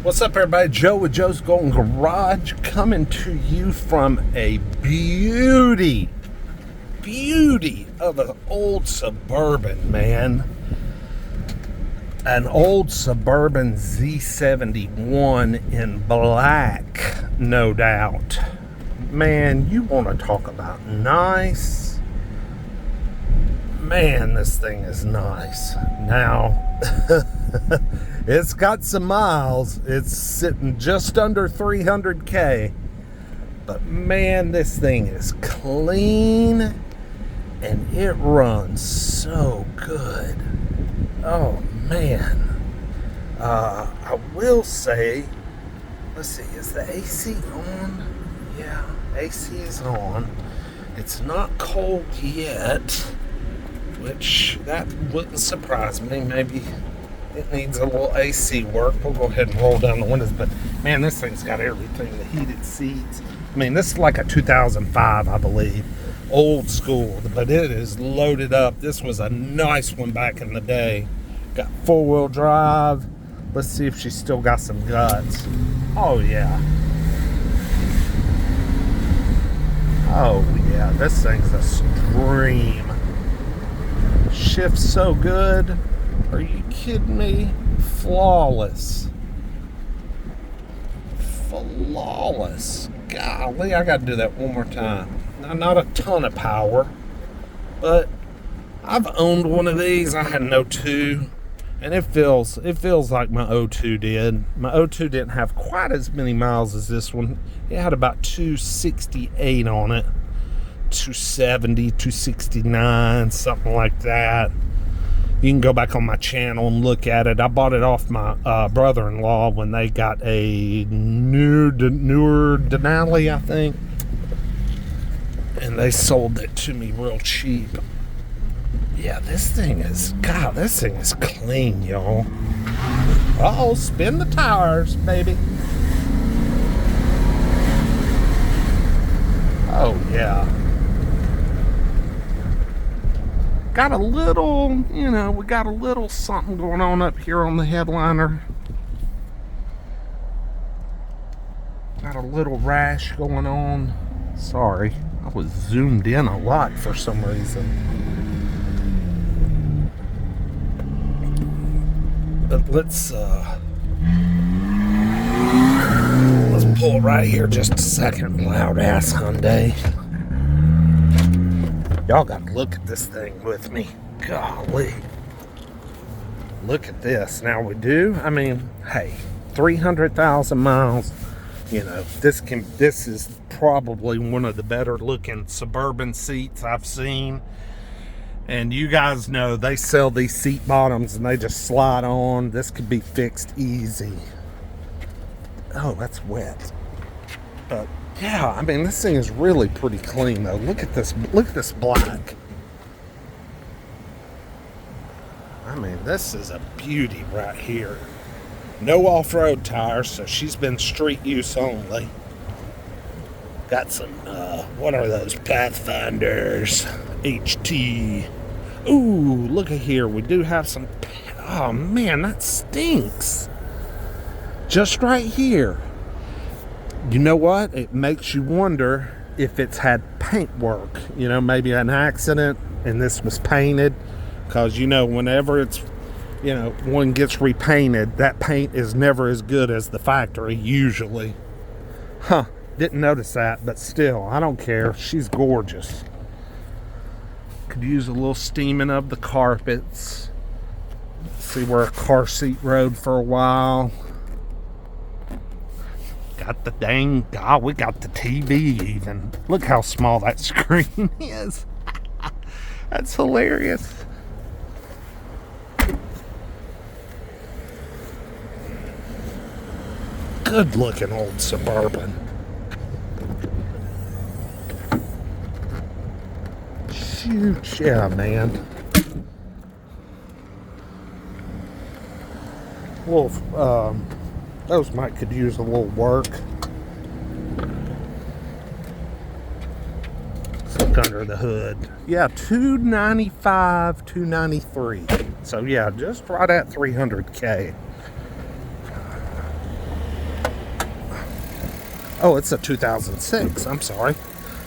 What's up, everybody? Joe with Joe's Golden Garage coming to you from a beauty of an old Suburban, man. An old Suburban Z-71 in black, no doubt. Man, you want to talk about nice. Man, this thing is nice. Now, it's got some miles. It's sitting just under 300K. But man, this thing is clean and it runs so good. Oh man. I will say, let's see, is the AC on? Yeah, AC is on. It's not cold yet, which that wouldn't surprise me. Maybe it needs a little AC work. We'll go ahead and roll down the windows, but man, this thing's got everything. The heated seats. I mean, this is like a 2005, I believe. Old school, but it is loaded up. This was a nice one back in the day. Got four-wheel drive. Let's see if she's still got some guts. Oh yeah. Oh yeah, this thing's a stream. Shifts so good. Are you kidding me? Flawless. Flawless. Golly, I gotta do that one more time. Now, not a ton of power, but I've owned one of these. I had an 02, and it feels like my 02 did. My 02 didn't have quite as many miles as this one. It had about 268 on it. 270, 269, something like that. You can go back on my channel and look at it. I bought it off my brother-in-law when they got a newer Denali, I think. And they sold it to me real cheap. Yeah, this thing is clean, y'all. Uh-oh, spin the tires, baby. Oh, yeah. Got a little, we got a little something going on up here on the headliner. Got a little rash going on. Sorry, I was zoomed in a lot for some reason. But let's pull right here just a second. Loud ass Hyundai. Y'all gotta look at this thing with me. Golly. Look at this. Now we do, I mean, hey, 300,000 miles. This is probably one of the better looking Suburban seats I've seen. And you guys know they sell these seat bottoms and they just slide on. This could be fixed easy. Oh, that's wet. But yeah, I mean, this thing is really pretty clean though. Look at this black. I mean, this is a beauty right here. No off-road tires, so she's been street use only. Got some, what are those? Pathfinders. HT. Ooh, look at here. We do have some, oh man, that stinks. Just right here. You know what? It makes you wonder if it's had paint work. Maybe an accident and this was painted. Because, whenever it's, one gets repainted, that paint is never as good as the factory, usually. Huh, didn't notice that, but still, I don't care. She's gorgeous. Could use a little steaming of the carpets. See, we're a car seat road for a while. Got the we got the TV even. Look how small that screen is. That's hilarious. Good looking old Suburban. Shoot, yeah, man. Well, those could use a little work. Look under the hood. Yeah, 295, 293. So yeah, just right at 300K. Oh, it's a 2006. I'm sorry.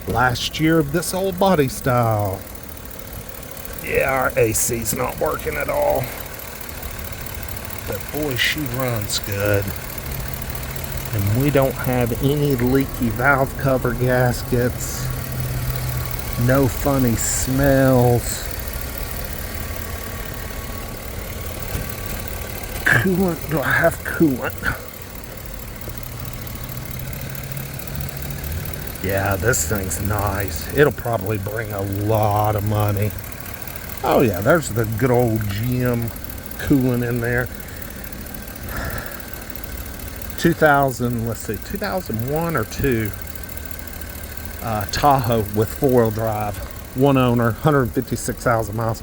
Last year of this old body style. Yeah, our AC's not working at all. But boy, she runs good. And we don't have any leaky valve cover gaskets. No funny smells. Coolant, do I have coolant? Yeah, this thing's nice. It'll probably bring a lot of money. Oh yeah, there's the good old GM coolant in there. 2001 or 2 Tahoe with 4-wheel drive. One owner, 156,000 miles.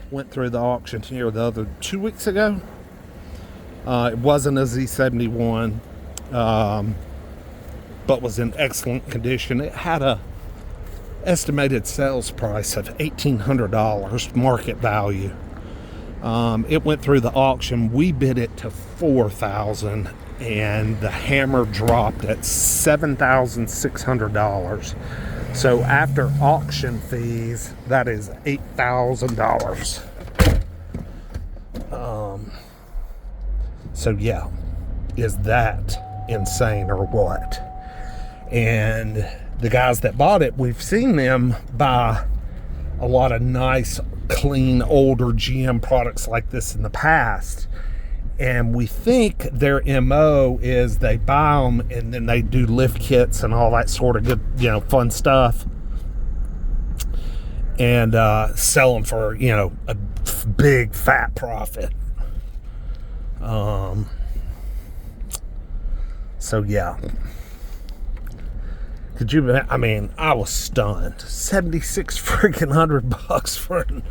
Went through the auction here the other 2 weeks ago. It wasn't a Z-71. But was in excellent condition. It had a estimated sales price of $1,800 market value. It went through the auction. We bid it to $4,000, and the hammer dropped at $7,600. So after auction fees, that is $8,000. So yeah, is that insane or what? And the guys that bought it, we've seen them buy a lot of nice, clean, older GM products like this in the past. And we think their MO is they buy them and then they do lift kits and all that sort of good, fun stuff. And sell them for, a big fat profit. So yeah. Could you? I mean, I was stunned. 76 freaking $100 for an,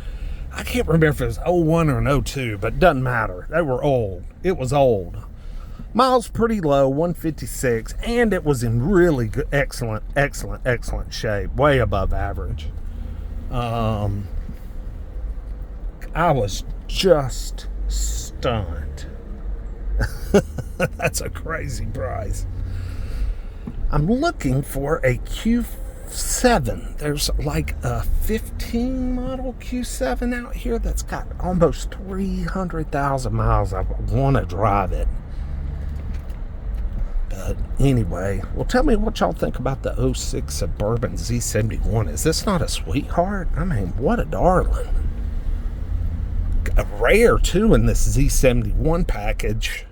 I can't remember if it was 01 or an 02, but it doesn't matter. They were old. It was old. Miles pretty low, 156, and it was in really good, excellent shape, way above average. I was just stunned. That's a crazy price. I'm looking for a Q7. There's like a 15 model Q7 out here that's got almost 300,000 miles. I want to drive it. But anyway, well, tell me what y'all think about the 06 Suburban Z-71. Is this not a sweetheart? I mean, what a darling. Rare, too, in this Z-71 package.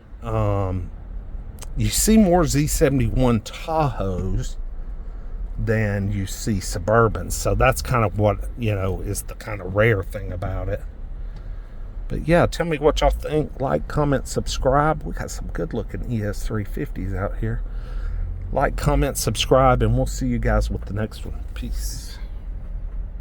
You see more Z-71 Tahoes than you see Suburbans. So that's kind of what, is the kind of rare thing about it. But yeah, tell me what y'all think. Like, comment, subscribe. We got some good looking ES350s out here. Like, comment, subscribe, and we'll see you guys with the next one. Peace.